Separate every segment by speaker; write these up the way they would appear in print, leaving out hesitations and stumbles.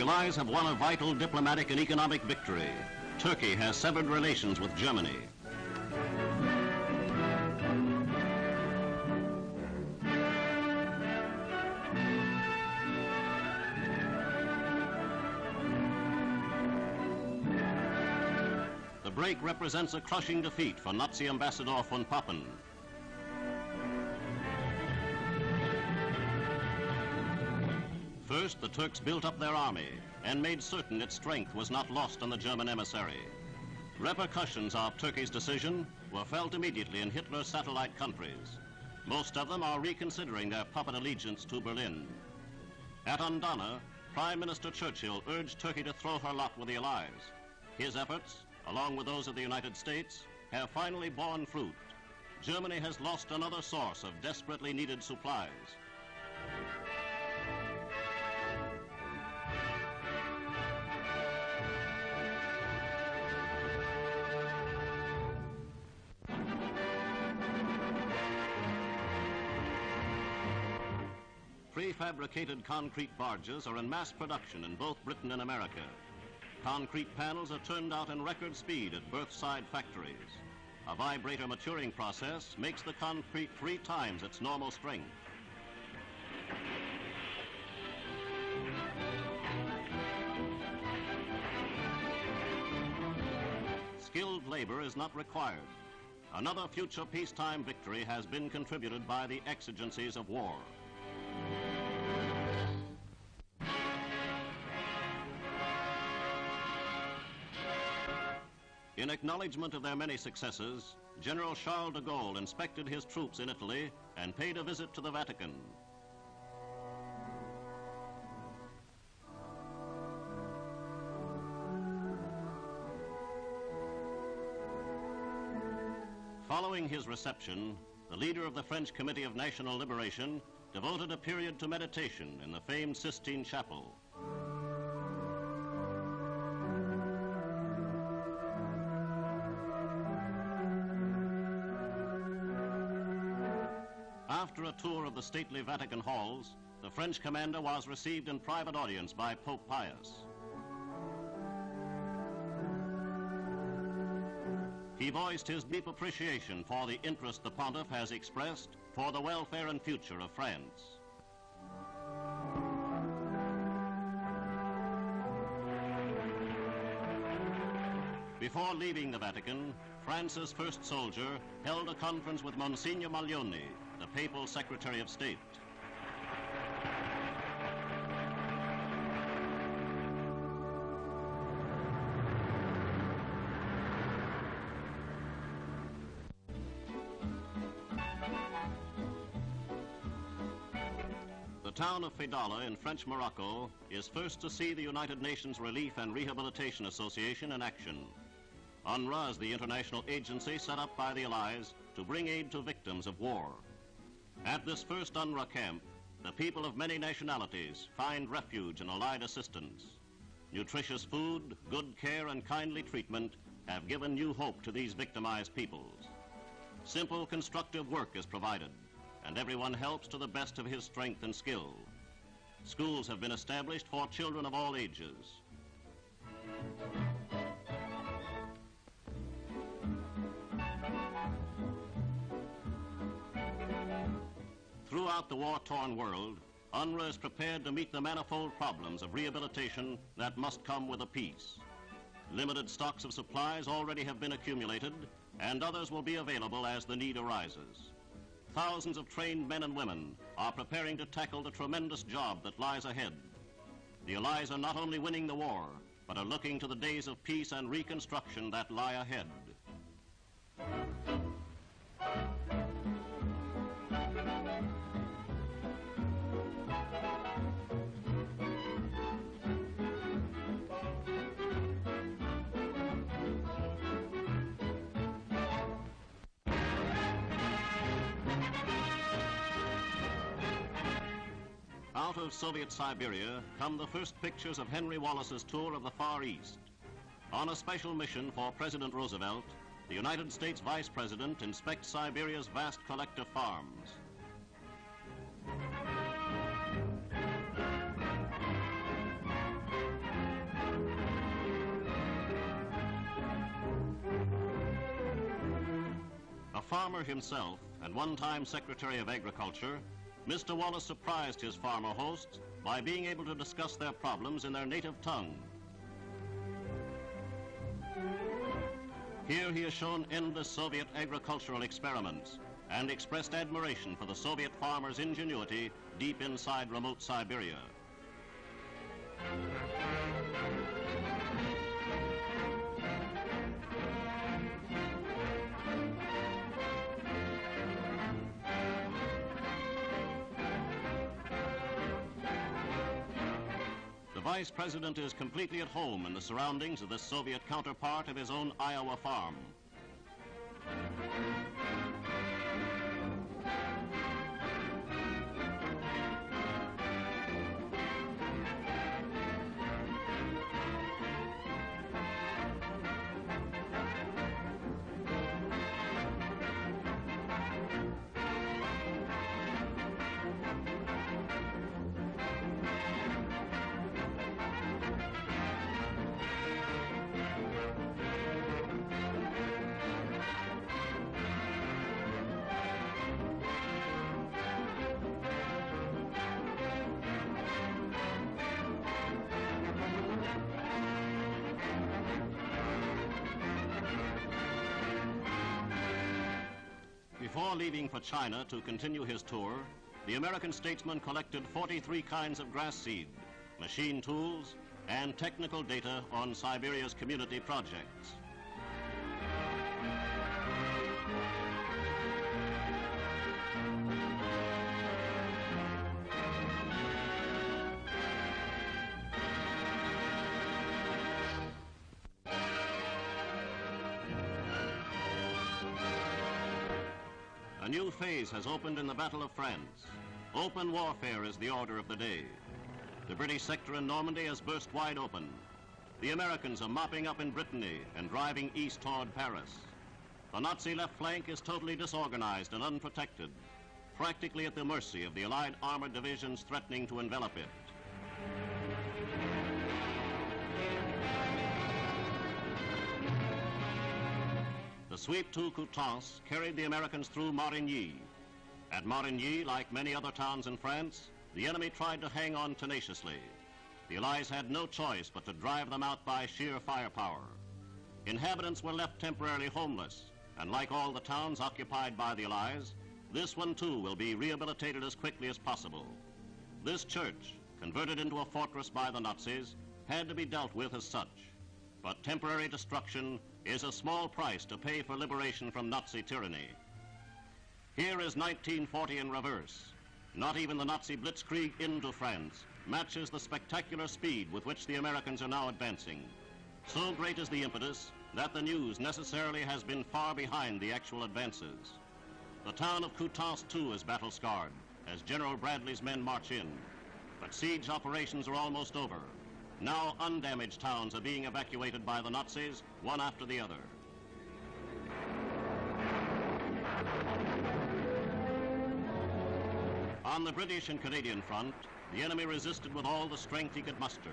Speaker 1: Allies have won a vital diplomatic and economic victory. Turkey has severed relations with Germany. The break represents a crushing defeat for Nazi Ambassador von Papen. First, the Turks built up their army and made certain its strength was not lost on the German emissary. Repercussions of Turkey's decision were felt immediately in Hitler's satellite countries. Most of them are reconsidering their puppet allegiance to Berlin. At Andana, Prime Minister Churchill urged Turkey to throw her lot with the Allies. His efforts, along with those of the United States, have finally borne fruit. Germany has lost another source of desperately needed supplies. Prefabricated concrete barges are in mass production in both Britain and America. Concrete panels are turned out in record speed at berthside factories. A vibrator maturing process makes the concrete 3 times its normal strength. Skilled labor is not required. Another future peacetime victory has been contributed by the exigencies of war. In acknowledgement of their many successes, General Charles de Gaulle inspected his troops in Italy and paid a visit to the Vatican. Following his reception, the leader of the French Committee of National Liberation devoted a period to meditation in the famed Sistine Chapel. After a tour of the stately Vatican halls, the French commander was received in private audience by Pope Pius. He voiced his deep appreciation for the interest the pontiff has expressed for the welfare and future of France. Before leaving the Vatican, France's first soldier held a conference with Monsignor Maglione, the Papal Secretary of State. The town of Fedala in French Morocco is first to see the United Nations Relief and Rehabilitation Association in action. UNRRA is the international agency set up by the Allies to bring aid to victims of war. At this first UNRRA camp, the people of many nationalities find refuge in Allied assistance. Nutritious food, good care, and kindly treatment have given new hope to these victimized peoples. Simple, constructive work is provided, and everyone helps to the best of his strength and skill. Schools have been established for children of all ages. Throughout the war-torn world, UNRRA is prepared to meet the manifold problems of rehabilitation that must come with a peace. Limited stocks of supplies already have been accumulated, and others will be available as the need arises. Thousands of trained men and women are preparing to tackle the tremendous job that lies ahead. The Allies are not only winning the war, but are looking to the days of peace and reconstruction that lie ahead. Out of Soviet Siberia come the first pictures of Henry Wallace's tour of the Far East. On a special mission for President Roosevelt, the United States Vice President inspects Siberia's vast collective farms. farmer himself and one-time Secretary of Agriculture, Mr. Wallace surprised his farmer hosts by being able to discuss their problems in their native tongue. Here he has shown endless Soviet agricultural experiments and expressed admiration for the Soviet farmer's ingenuity deep inside remote Siberia. The Vice President is completely at home in the surroundings of this Soviet counterpart of his own Iowa farm. Before leaving for China to continue his tour, the American statesman collected 43 kinds of grass seed, machine tools, and technical data on Siberia's community projects. A new phase has opened in the Battle of France. Open warfare is the order of the day. The British sector in Normandy has burst wide open. The Americans are mopping up in Brittany and driving east toward Paris. The Nazi left flank is totally disorganized and unprotected, practically at the mercy of the Allied armored divisions threatening to envelop it. The sweep to Coutances carried the Americans through Marigny. At Marigny, like many other towns in France, the enemy tried to hang on tenaciously. The Allies had no choice but to drive them out by sheer firepower. Inhabitants were left temporarily homeless, and like all the towns occupied by the Allies, this one too will be rehabilitated as quickly as possible. This church, converted into a fortress by the Nazis, had to be dealt with as such. But temporary destruction is a small price to pay for liberation from Nazi tyranny. Here is 1940 in reverse. Not even the Nazi blitzkrieg into France matches the spectacular speed with which the Americans are now advancing. So great is the impetus that the news necessarily has been far behind the actual advances. The town of Coutances too is battle-scarred as General Bradley's men march in. But siege operations are almost over. Now undamaged towns are being evacuated by the Nazis, one after the other. On the British and Canadian front, the enemy resisted with all the strength he could muster.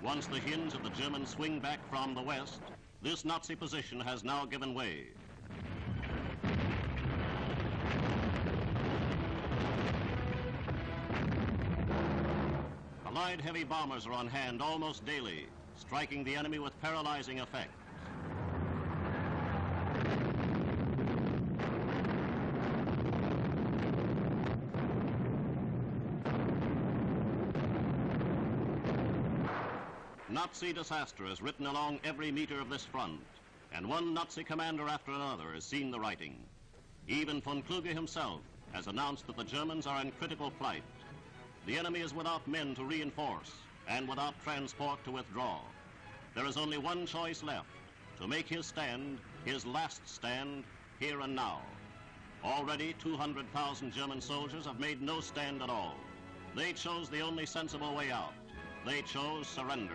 Speaker 1: Once the hinge of the Germans swing back from the west, this Nazi position has now given way. Allied heavy bombers are on hand almost daily, striking the enemy with paralyzing effect. Nazi disaster is written along every meter of this front, and one Nazi commander after another has seen the writing. Even von Kluge himself has announced that the Germans are in critical plight. The enemy is without men to reinforce and without transport to withdraw. There is only one choice left, to make his stand, his last stand, here and now. Already 200,000 German soldiers have made no stand at all. They chose the only sensible way out. They chose surrender.